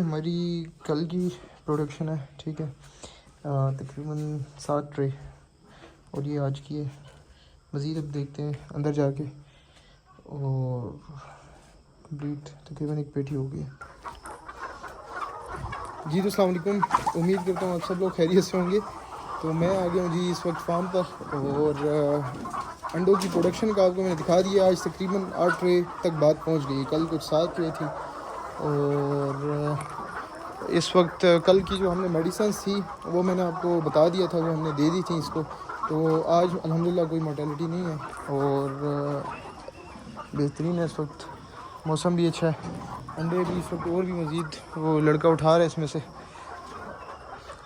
हमारी कल की प्रोडक्शन है, ठीक है। तकरीबन 7 ट्रे और ये आज की है। मज़ीद अब देखते हैं अंदर जाके, और कंप्लीट तकरीबन एक पेटी हो गई है। जी तो अस्सलाम वालेकुम, उम्मीद करता हूँ आप सब लोग खैरियत से होंगे। तो मैं आ गया हूँ जी इस वक्त फार्म पर, और अंडों की प्रोडक्शन का आपको मैंने दिखा दिया। आज तकरीबन 8 ट्रे तक बात पहुँच गई। कल कुछ 7 ट्रे थी, और इस वक्त कल की जो हमने मेडिसिन थी वो मैंने आपको बता दिया था, वो हमने दे दी थी इसको। तो आज अल्हम्दुलिल्लाह कोई मोर्टेलिटी नहीं है, और बेहतरीन है। इस वक्त मौसम भी अच्छा है, अंडे भी इस वक्त और भी मज़ीद वो लड़का उठा रहा है इसमें से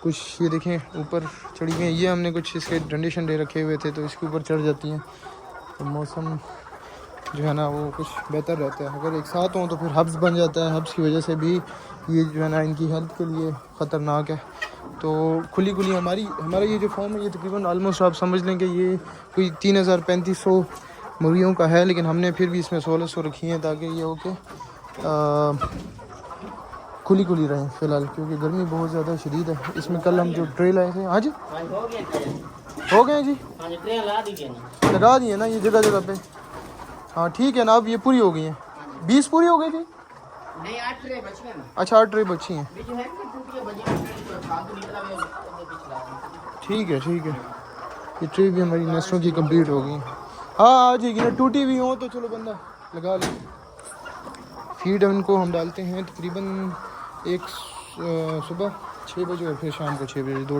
कुछ। ये देखें ऊपर चढ़ी हुई हैं। ये हमने कुछ इसके डंडे शंडे रखे हुए थे तो इसके ऊपर चढ़ जाती हैं। तो मौसम जो है ना वो कुछ बेहतर रहता है। अगर एक साथ हों तो फिर हब्स बन जाता है, हब्स की वजह से भी ये जो है ना इनकी हेल्थ के लिए ख़तरनाक है। तो खुली हमारा ये जो फॉर्म है ये तकरीबन आलमोस्ट आप समझ लें कि ये कोई 3000-3500 मुर्गियों का है, लेकिन हमने फिर भी इसमें 1600 रखी हैं ताकि ये हो के खुली रहें फ़िलहाल, क्योंकि गर्मी बहुत ज़्यादा शदीद है। इसमें कल हम जो ट्रे लाए थे, हाँ जी हो गए जी, लगा दिए ना ये जगह पे। हाँ ठीक है ना, अब ये पूरी हो गई हैं। 20 पूरी हो गई थी नहीं, 8 ट्रे बची हैं। अच्छा 8 ट्रे बची हैं, ठीक है। ये ट्रे भी हमारी नेस्टों की कंप्लीट हो गई। हाँ आ जाएगी ना, टूटी हुई हो तो चलो बंदा लगा ले। फीड इनको हम डालते हैं तकरीबन एक सुबह 6 बजे और फिर शाम को 6 बजे, 2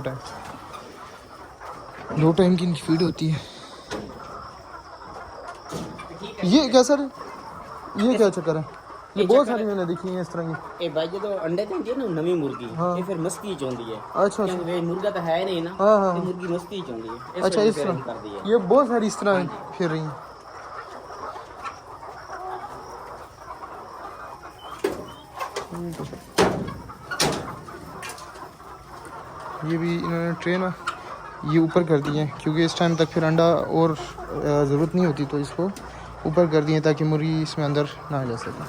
टाइम की फीड होती है। ये क्या सर, ये क्या चक्कर है? ये बहुत सारी मैंने देखी है इस तरह की। ए भाई जो तो अंडे देंगे ना नवी मुर्गी, हाँ। ये फिर मस्ती चोंदी है। अच्छा क्योंकि मुर्गा तो है नहीं ना। हाँ। ये मुर्गी मस्ती चोंदी है। अच्छा इस तरह, ये बहुत सारी इस तरह फिर रही हैं। ये भी इन्होंने ट्रे ना ये ऊपर कर दिए हैं, क्योंकि इस टाइम तक फिर अंडा और ज़रूरत नहीं होती, तो इसको ऊपर कर दिए ताकि मुर्गी इसमें अंदर ना जा सके।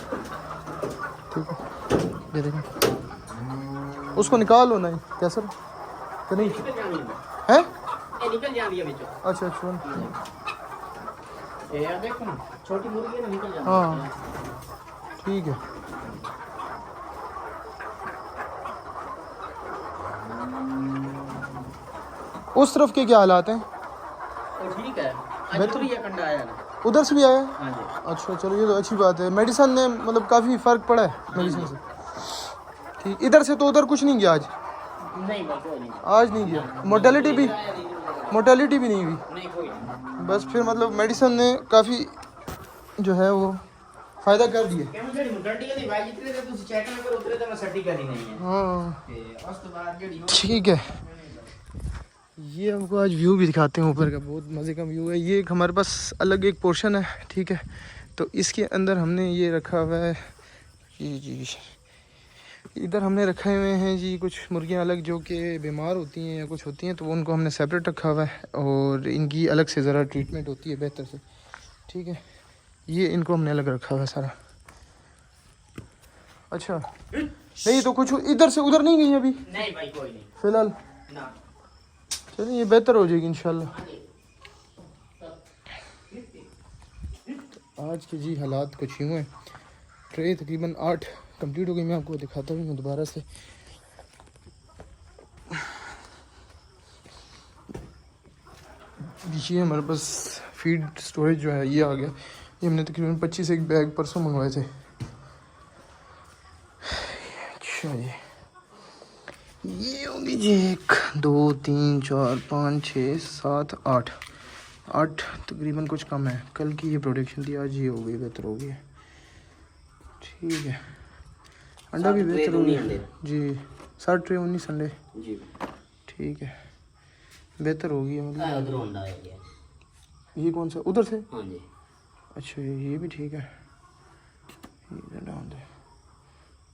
ठीक है, ये देखें, उसको निकालो ना क्या सर, कि नहीं है? अच्छा छोटी मुर्गी है निकल जाती है। हाँ ठीक है। उस तरफ के क्या हालात हैं? ठीक है, कंडा आया ना उधर से भी आया है? हाँ जी। अच्छा चलो ये तो अच्छी बात है। मेडिसिन ने मतलब काफ़ी फ़र्क पड़ा है मेडिसिन से। ठीक, इधर से तो उधर कुछ नहीं गया आज? नहीं कोई नहीं, आज नहीं गया। मोर्टेलिटी भी नहीं हुई? नहीं कोई नहीं। बस फिर मतलब मेडिसिन ने काफ़ी जो है वो फ़ायदा कर दिया। हाँ ठीक है। ये हमको आज व्यू भी दिखाते हैं ऊपर का, बहुत मज़े का व्यू है। ये एक हमारे पास अलग एक पोर्शन है, ठीक है। तो इसके अंदर हमने ये रखा हुआ है जी इधर हमने रखे हुए हैं जी कुछ मुर्गियां अलग जो कि बीमार होती हैं या कुछ होती हैं, तो उनको हमने सेपरेट रखा हुआ है, और इनकी अलग से ज़रा ट्रीटमेंट होती है बेहतर से, ठीक है। ये इनको हमने अलग रखा हुआ है सारा। अच्छा नहीं तो कुछ इधर से उधर नहीं गई अभी? नहीं भाई कोई नहीं फिलहाल ना। चलिए ये बेहतर हो जाएगी इंशाल्लाह। आज के जी हालात कुछ यूँ हैं। ट्रे तकरीबन 8 कंप्लीट हो गई। मैं आपको दिखाता हूँ दोबारा से। ये हमारे पास फीड स्टोरेज जो है ये आ गया। ये हमने तकरीबन 25 एक बैग परसों मंगवाए थे। अच्छा ये होगी जी 1 2 3 4 5 6 7 8 तकरीबन, कुछ कम है। कल की ये प्रोडक्शन थी, आज ये हो गई, बेहतर हो गई है, ठीक है। अंडा भी बेहतर हो गया जी। 7 ट्रे 19 अंडे जी, ठीक है, बेहतर हो गई है मतलब। ये कौन सा उधर से? हाँ जी। अच्छा ये भी ठीक है, ये डाल दे।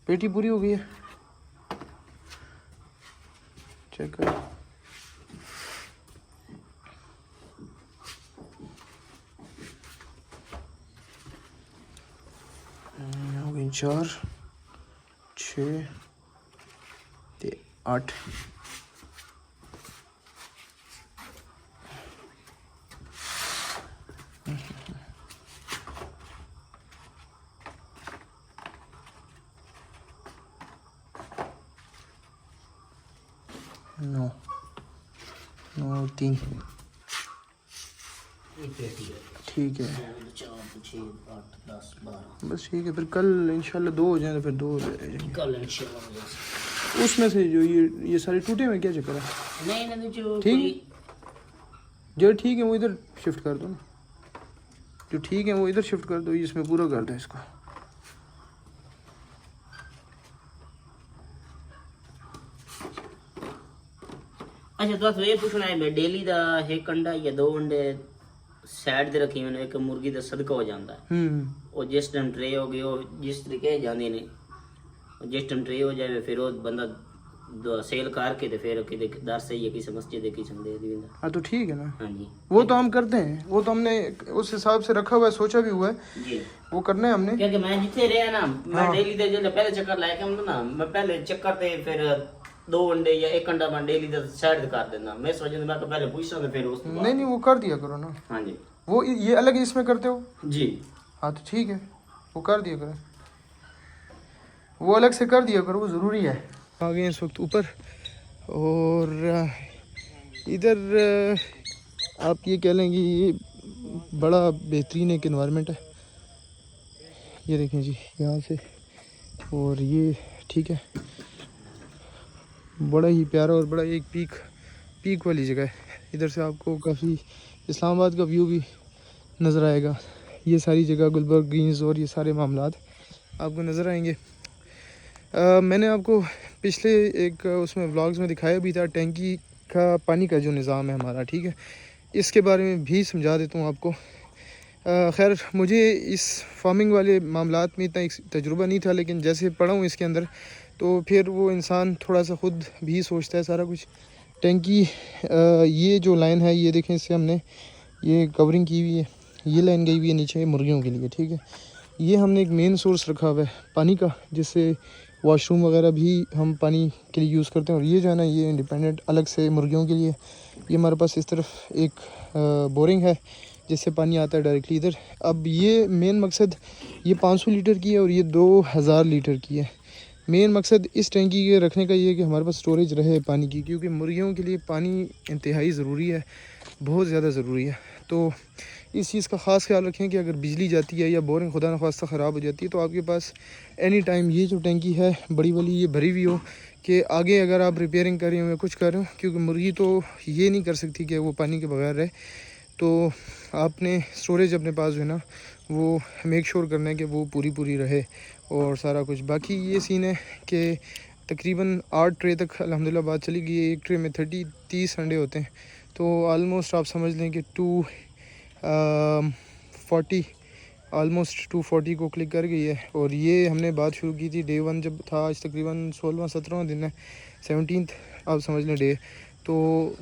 पेटी पूरी हो गई है, चेक कर। हो गई 4 6 8 9 9 3 ठीक है, 4 5 6 8 10 12 बस ठीक है। फिर कल इंशाल्लाह 2 हो जाए तो फिर 2 हो जाएंगे। कल इंशाल्लाह। उसमें से जो ये सारे टूटे में क्या चक्कर है? नहीं नहीं जो ठीक जो ठीक है वो इधर शिफ्ट कर दो ना, जो ठीक है वो इधर शिफ्ट कर दो, इसमें पूरा कर दो इसको। अच्छा तो ये पूछना है मैं डेली दा एक अंडा या 2 अंडे साइड ते रखी मैंने, एक मुर्गी दा सदका हो जाता है। और जिस टाइम ट्रे हो गई वो जिस तरीके जाने ने, जिस टाइम ट्रे हो जाए फिर वो बंदा सेल करके तो फिर किसी दर से या किसी मस्जिद या किसी दे देंगे। हाँ तो ठीक है ना, हाँ जी वो तो हम करते हैं, वो तो हमने उस हिसाब से रखा हुआ है, सोचा भी हुआ है जी, वो करना है हमने। क्योंकि मैं जिथे रहा ना मैं हाँ। डेली दे जो पहले चक्कर लाके हम ना मैं पहले चक्कर ते फिर 2 अंडे या 1 अंडा मैं डेली दे साइड कर देना। मैं सोचदा मैं पहले पूछना तो फिर उस नहीं नहीं वो कर दिया करो ना, हाँ जी वो ये अलग इसमें करते हो। जी हाँ तो ठीक है वो कर दिया करो, वो अलग से कर दिया करो, वो ज़रूरी है। आ गए इस वक्त ऊपर, और इधर आप ये कह लें कि ये बड़ा बेहतरीन एक इन्वायरमेंट है। ये देखें जी यहाँ से, और ये ठीक है बड़ा ही प्यारा और बड़ा एक पीक वाली जगह है। इधर से आपको काफ़ी इस्लामाबाद का व्यू भी नज़र आएगा। ये सारी जगह गुलबर्ग ग्रीन्स और ये सारे मामलात आपको नज़र आएंगे। मैंने आपको पिछले एक उसमें व्लॉग्स में दिखाया भी था टैंकी का पानी का जो निज़ाम है हमारा, ठीक है, इसके बारे में भी समझा देता हूँ आपको। खैर मुझे इस फार्मिंग वाले मामलात में इतना तजुर्बा नहीं था, लेकिन जैसे पढ़ा हूँ इसके अंदर तो फिर वो इंसान थोड़ा सा ख़ुद भी सोचता है सारा कुछ। टैंकी ये जो लाइन है ये देखें, इससे हमने ये कवरिंग की हुई है, ये लाइन गई हुई है नीचे मुर्गियों के लिए, ठीक है। ये हमने एक मेन सोर्स रखा हुआ है पानी का, जिससे वॉशरूम वगैरह भी हम पानी के लिए यूज़ करते हैं। और ये जो है ना ये इंडिपेंडेंट अलग से मुर्गियों के लिए, ये हमारे पास इस तरफ एक बोरिंग है जिससे पानी आता है डायरेक्टली इधर। अब ये मेन मकसद ये 500 लीटर की है और ये 2000 लीटर की है। मेन मकसद इस टैंकी के रखने का ये है कि हमारे पास स्टोरेज रहे पानी की, क्योंकि मुर्गियों के लिए पानी इंतहाई ज़रूरी है, बहुत ज़्यादा ज़रूरी है। तो इस चीज़ का ख़ास ख्याल रखें कि अगर बिजली जाती है या बोरिंग खुदा न खास्ता ख़राब हो जाती है तो आपके पास एनी टाइम ये जो टैंकी है बड़ी वाली ये भरी हुई हो कि आगे अगर आप रिपेयरिंग कर रहे हो या कुछ कर रहे हो, क्योंकि मुर्गी तो ये नहीं कर सकती कि वो पानी के बगैर रहे। तो आपने स्टोरेज अपने पास जो है ना वो मेक श्योर करना है कि वो पूरी रहे और सारा कुछ। बाकी ये सीन है कि तकरीबन 8 ट्रे तक अल्हम्दुलिल्लाह बात चली गई है। एक ट्रे में 30 अंडे होते हैं, तो आलमोस्ट आप समझ लें कि 240 आलमोस्ट 240 को क्लिक कर गई है। और ये हमने बात शुरू की थी डे 1 जब था, आज तकरीबन 16वां-17वां दिन है, 17th आप समझ लें डे। तो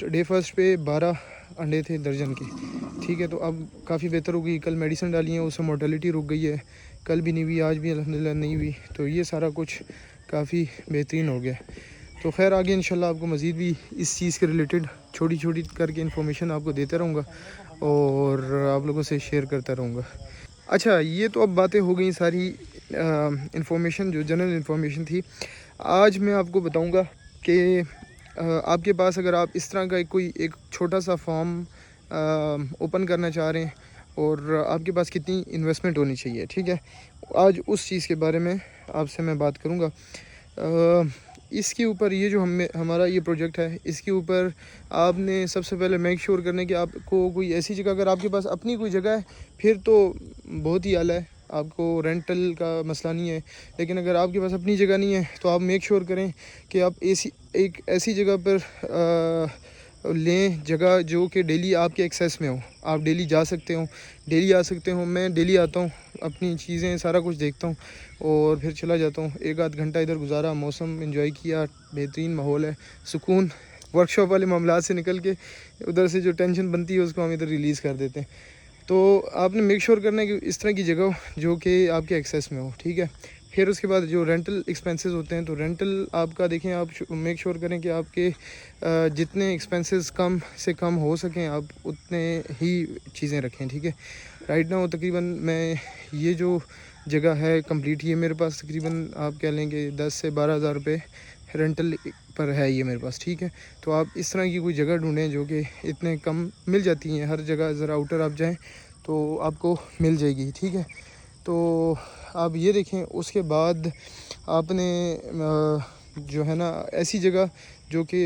डे फर्स्ट पे 12 अंडे थे दर्जन के, ठीक है। तो अब काफ़ी बेहतर हो गई, कल मेडिसिन डाली है उससे मोर्टेलिटी रुक गई है, कल भी नहीं हुई, आज भी अल्हम्दुलिल्लाह नहीं हुई। तो ये सारा कुछ काफ़ी बेहतरीन हो गया। तो खैर आगे इंशाल्लाह आपको मज़ीद भी इस चीज़ के रिलेटेड छोटी करके इन्फॉर्मेशन आपको देता रहूँगा और आप लोगों से शेयर करता रहूँगा। अच्छा ये तो अब बातें हो गई सारी इन्फॉर्मेशन जो जनरल इन्फॉर्मेशन थी। आज मैं आपको बताऊँगा कि आपके पास अगर आप इस तरह का कोई एक छोटा सा फार्म ओपन करना चाह रहे हैं और आपके पास कितनी इन्वेस्टमेंट होनी चाहिए, ठीक है, आज उस चीज़ के बारे में आपसे मैं बात करूँगा। इसके ऊपर ये जो हमारा ये प्रोजेक्ट है, इसके ऊपर आपने सबसे पहले मेक श्योर करने कि आपको कोई ऐसी जगह, अगर आपके पास अपनी कोई जगह है फिर तो बहुत ही आला है, आपको रेंटल का मसला नहीं है। लेकिन अगर आपके पास अपनी जगह नहीं है तो आप मेक श्योर करें कि आप एक ऐसी जगह पर लें, जगह जो कि डेली आपके एक्सेस में हो, आप डेली जा सकते हो, डेली आ सकते हो। मैं डेली आता हूँ, अपनी चीज़ें सारा कुछ देखता हूँ और फिर चला जाता हूँ। 1 आध घंटा इधर गुजारा, मौसम एंजॉय किया, बेहतरीन माहौल है, सुकून। वर्कशॉप वाले मामला से निकल के उधर से जो टेंशन बनती है उसको हम इधर रिलीज़ कर देते हैं। तो आपने मेक श्योर करना है कि इस तरह की जगह हो जो कि आपके एक्सेस में हो, ठीक है। फिर उसके बाद जो रेंटल एक्सपेंसेस होते हैं, तो रेंटल आपका देखें, आप मेक श्योर करें कि आपके जितने एक्सपेंसेस कम से कम हो सकें आप उतने ही चीज़ें रखें, ठीक है। राइट नाउ तकरीबन मैं ये जो जगह है कंप्लीट, ये मेरे पास तकरीबन आप कह लेंगे 10 से 12 हज़ार रुपये रेंटल पर है ये मेरे पास, ठीक है। तो आप इस तरह की कोई जगह ढूंढें जो कि इतने कम मिल जाती हैं हर जगह, ज़रा आउटर आप जाएं तो आपको मिल जाएगी, ठीक है। तो आप ये देखें, उसके बाद आपने जो है ना ऐसी जगह जो कि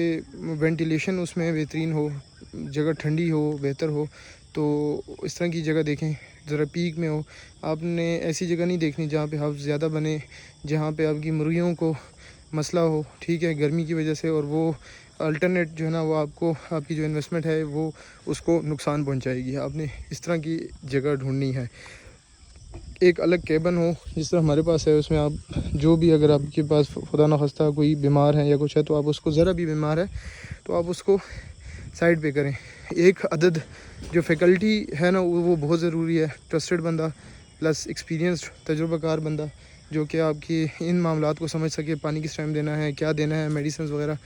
वेंटिलेशन उसमें बेहतरीन हो, जगह ठंडी हो, बेहतर हो, तो इस तरह की जगह देखें, ज़रा पीक में हो। आपने ऐसी जगह नहीं देखनी जहाँ पे हाउस ज़्यादा बने, जहाँ पे आपकी मुर्गियों को मसला हो, ठीक है, गर्मी की वजह से, और वो अल्टरनेट जो है ना वो आपको आपकी जो इन्वेस्टमेंट है वो उसको नुकसान पहुंचाएगी। आपने इस तरह की जगह ढूंढनी है। एक अलग केबन हो जिस तरह हमारे पास है, उसमें आप जो भी, अगर आपके पास खुदा न खास्ता कोई बीमार है या कुछ है, तो आप उसको ज़रा भी बीमार है तो आप उसको साइड पे करें। एक अदद जो फैकल्टी है ना वो बहुत ज़रूरी है, ट्रस्टेड बंदा प्लस एक्सपीरियंस्ड तजुर्बाकार बंदा जो कि आपकी इन मामलात को समझ सके, पानी किस टाइम देना है, क्या देना है, मेडिसिन वगैरह।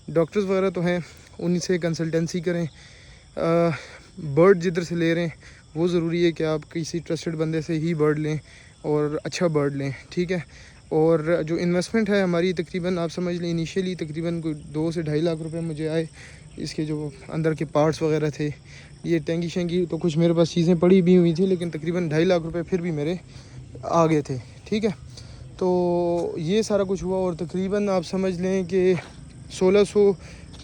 डॉक्टर्स वगैरह तो हैं, उनसे कंसल्टेंसी करें। बर्ड जिधर से ले रहे हैं वो ज़रूरी है कि आप किसी ट्रस्टेड बंदे से ही बर्ड लें और अच्छा बर्ड लें, ठीक है। और जो इन्वेस्टमेंट है हमारी, तकरीबन आप समझ लें इनिशियली तकरीबन कोई 2 से 2.5 लाख रुपए मुझे आए। इसके जो अंदर के पार्ट्स वगैरह थे, ये टैंकी शैंकी, तो कुछ मेरे पास चीज़ें पड़ी भी हुई थी, लेकिन तकरीबन 2.5 लाख रुपए फिर भी मेरे आ गए थे, ठीक है। तो ये सारा कुछ हुआ, और तकरीबन आप समझ लें कि 1600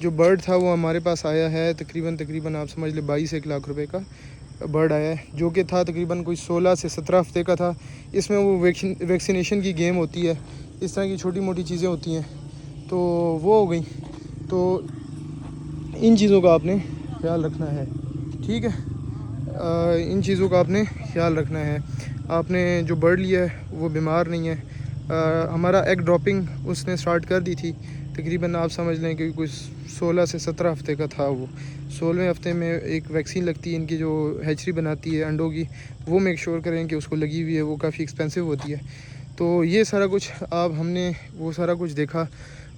जो बर्ड था वो हमारे पास आया है। तकरीबन आप समझ लें 22-1 लाख रुपए का बर्ड आया है, जो कि था तकरीबन कोई 16 से 17 हफ्ते का था। इसमें वो वैक्सीनेशन की गेम होती है, इस तरह की छोटी मोटी चीज़ें होती हैं, तो वो हो गई। तो इन चीज़ों का आपने ख्याल रखना है, ठीक है। इन चीज़ों का आपने ख्याल रखना है। आपने जो बर्ड लिया है वो बीमार नहीं है। हमारा एग ड्रॉपिंग उसने स्टार्ट कर दी थी, तकरीबन आप समझ लें कि कुछ 16 से 17 हफ्ते का था वो। 16वें हफ्ते में एक वैक्सीन लगती है इनकी, जो हैचरी बनाती है अंडों की, वो मेक श्योर करें कि उसको लगी हुई है, वो काफ़ी एक्सपेंसिव होती है। तो ये सारा कुछ हमने वो सारा कुछ देखा,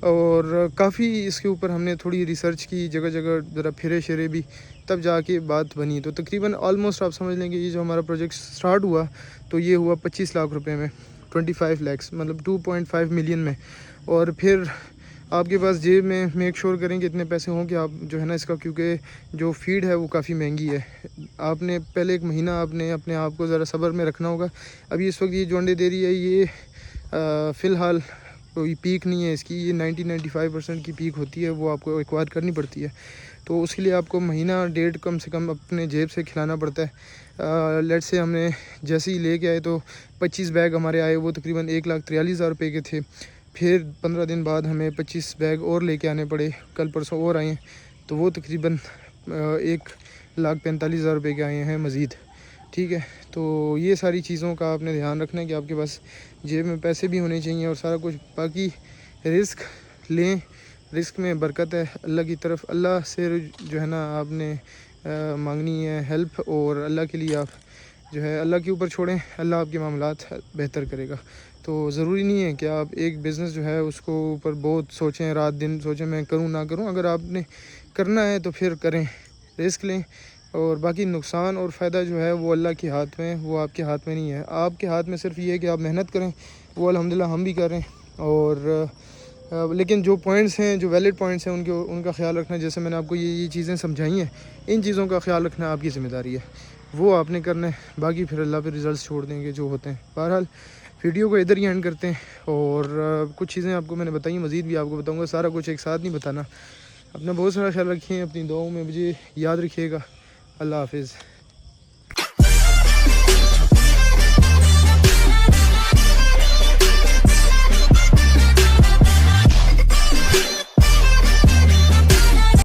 और काफ़ी इसके ऊपर हमने थोड़ी रिसर्च की, जगह जगह ज़रा फिरे शरे भी, तब जाके बात बनी। तो तकरीबन ऑलमोस्ट आप समझ लें कि ये जो हमारा प्रोजेक्ट स्टार्ट हुआ तो ये हुआ 25 लाख रुपए में, 25 लैक्स मतलब 2.5 मिलियन में। और फिर आपके पास जेब में मेक श्योर करें कि इतने पैसे हों कि आप जो है ना इसका, क्योंकि जो फीड है वो काफ़ी महंगी है। आपने पहले 1 महीना आपने अपने आप को ज़रा सब्र में रखना होगा। अभी इस वक्त ये जो अंडे दे रही है ये फ़िलहाल कोई पीक नहीं है इसकी, ये 90-95% की पीक होती है, वो आपको एक्वायर करनी पड़ती है। तो उसके लिए आपको महीना डेढ़ कम से कम अपने जेब से खिलाना पड़ता है। लेट से हमने जैसे ही लेके आए तो 25 बैग हमारे आए, वो तकरीबन 1,43,000 रुपये के थे। फिर 15 दिन बाद हमें 25 बैग और लेके आने पड़े, कल परसों और आए हैं, तो वो तकरीबन 1,45,000 रुपये के आए हैं मज़ीद, ठीक है। तो ये सारी चीज़ों का आपने ध्यान रखना है कि आपके पास जेब में पैसे भी होने चाहिए और सारा कुछ। बाकी रिस्क लें, रिस्क में बरकत है, अल्लाह की तरफ, अल्लाह से जो है ना आपने मांगनी है हेल्प, और अल्लाह के लिए आप जो है अल्लाह के ऊपर छोड़ें, अल्लाह आपके मामलात बेहतर करेगा। तो ज़रूरी नहीं है कि आप एक बिज़नेस जो है उसको ऊपर बहुत सोचें, रात दिन सोचें मैं करूं ना करूं। अगर आपने करना है तो फिर करें, रिस्क लें, और बाकी नुकसान और फ़ायदा जो है वो अल्लाह के हाथ में, वो आपके हाथ में नहीं है। आपके हाथ में सिर्फ ये है कि आप मेहनत करें, वो अल्हम्दुलिल्लाह हम भी कर रहे हैं। और लेकिन जो पॉइंट्स हैं, जो वैलिड पॉइंट्स हैं, उनका ख्याल रखना, जैसे मैंने आपको ये चीज़ें समझाई हैं, इन चीज़ों का ख्याल रखना आपकी ज़िम्मेदारी है, वो आपने करना है। बाकी फिर अल्लाह पे रिज़ल्ट छोड़ देंगे जो होते हैं। बहरहाल वीडियो को इधर ही एंड करते हैं, और कुछ चीज़ें आपको मैंने बताई, मज़ीद भी आपको बताऊँगा, सारा कुछ एक साथ नहीं बताना। अपना बहुत सारा ख्याल रखिए, अपनी दुआओं में मुझे याद रखिएगा। अल्लाह हाफिज़।